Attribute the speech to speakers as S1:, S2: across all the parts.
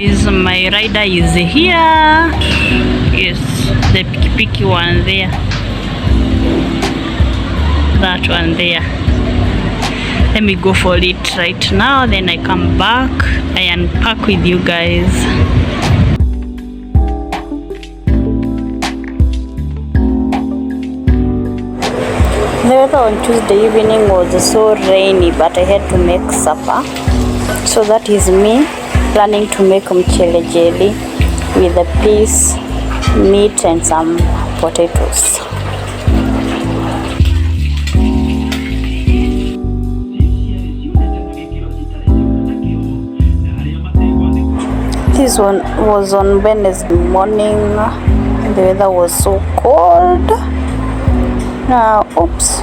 S1: Is my rider is here. Yes, the picky one there. That one there. Let me go for it right now, then I come back. I unpack with you guys. The weather on Tuesday evening was so rainy, but I had to make supper. So that is me planning to make mchele jelly with the peas, meat and some potatoes. This one was on Wednesday morning. The weather was so cold. Now, oops.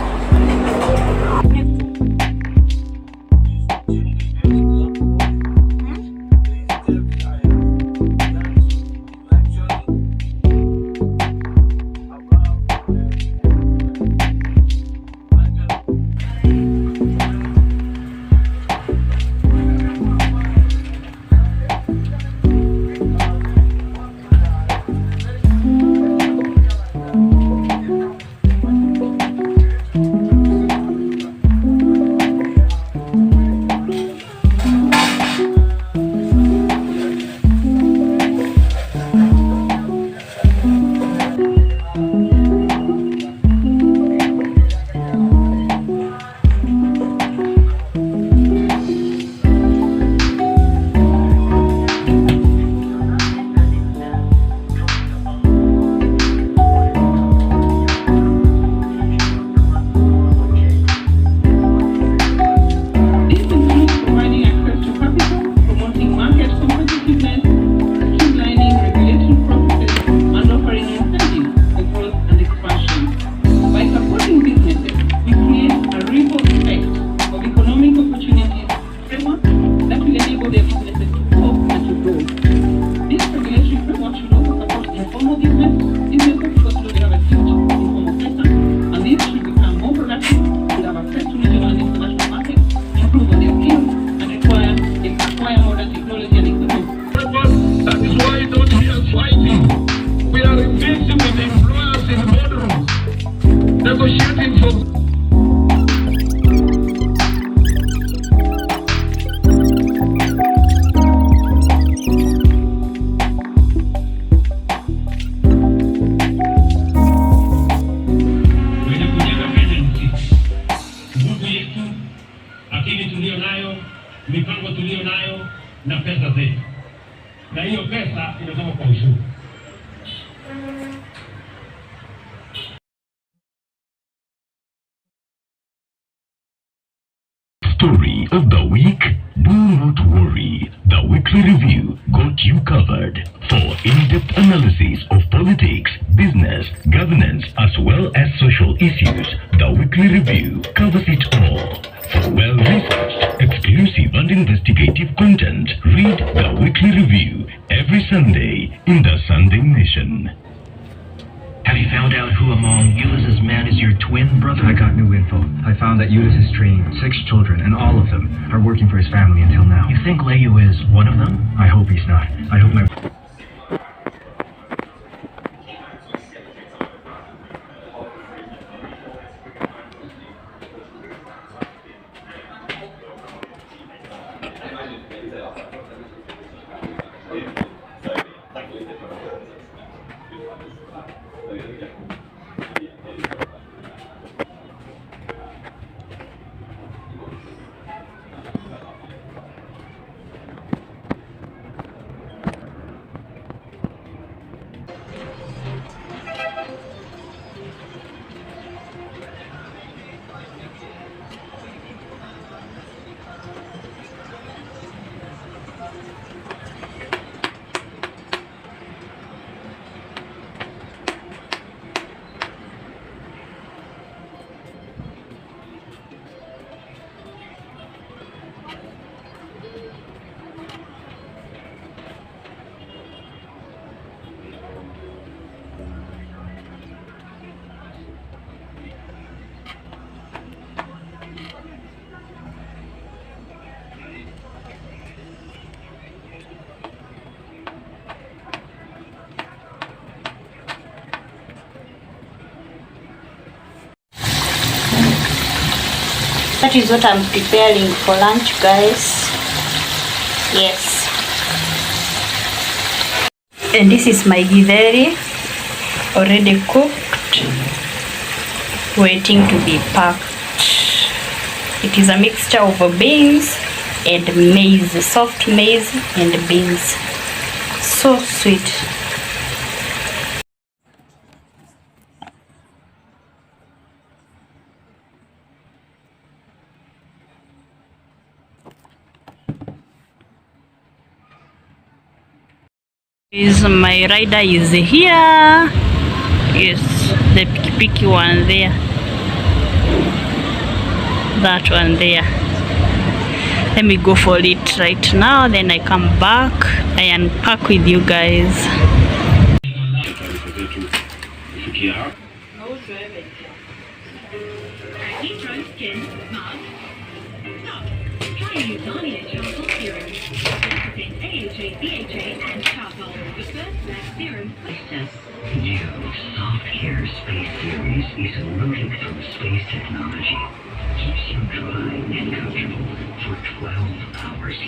S2: Mipango tulio nayo na pesa zetu, na hiyo pesa inatoka kwa ushuru.
S3: Story of the week? Do not worry. The weekly review got you covered. For in-depth analysis of politics, business, governance, as well as social issues, the weekly review covers it all. For well-researched, exclusive and investigative content, read the weekly review every Sunday in the Sunday Nation.
S4: Have you found out who among Ulysses' men is your twin brother?
S5: I got new info. I found that Ulysses trained 6 children, and all of them are working for his family until now.
S4: You think Leyu is one of them?
S5: I hope he's not. I hope my...
S1: That is what I'm preparing for lunch, guys. Yes. And this is my githeri, already cooked, waiting to be packed. It is a mixture of beans and maize, soft maize and beans. So sweet. My rider is here. Yes, the picky one there. That one there. Let me go for it right now, then I come back. I unpack with you guys.
S4: New Soft Care Space Series is loaded from space technology. Keeps you dry and comfortable for 12 hours.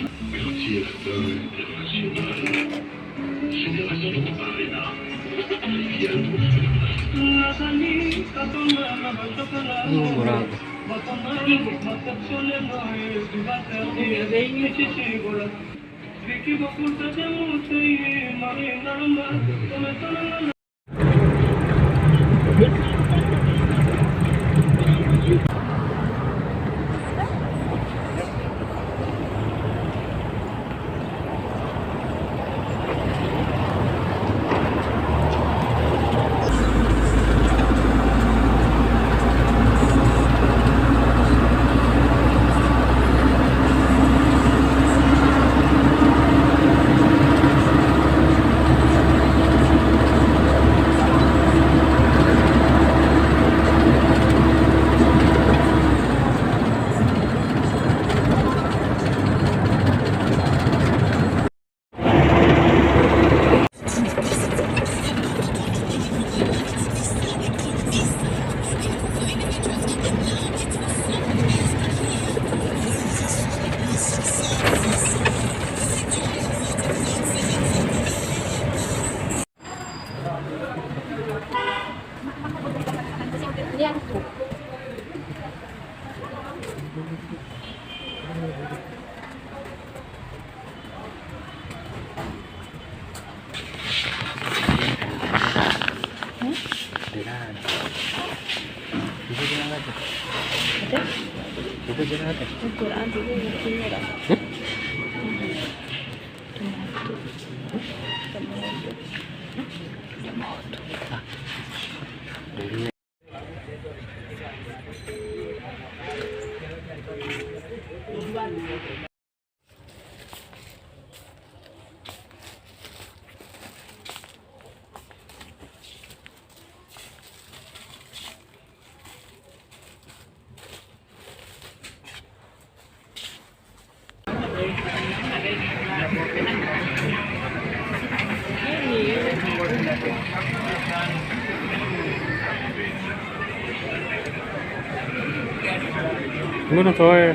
S6: Bueno, thôi.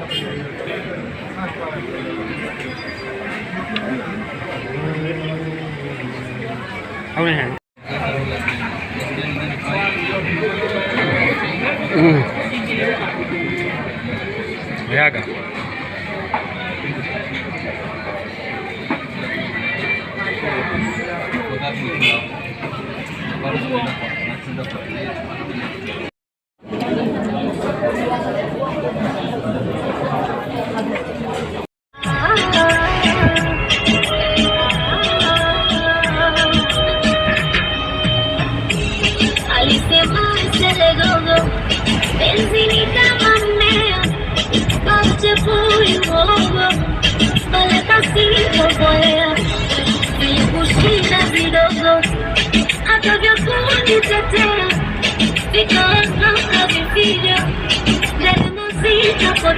S6: Không này hả? Ra cả.
S7: Let me see you for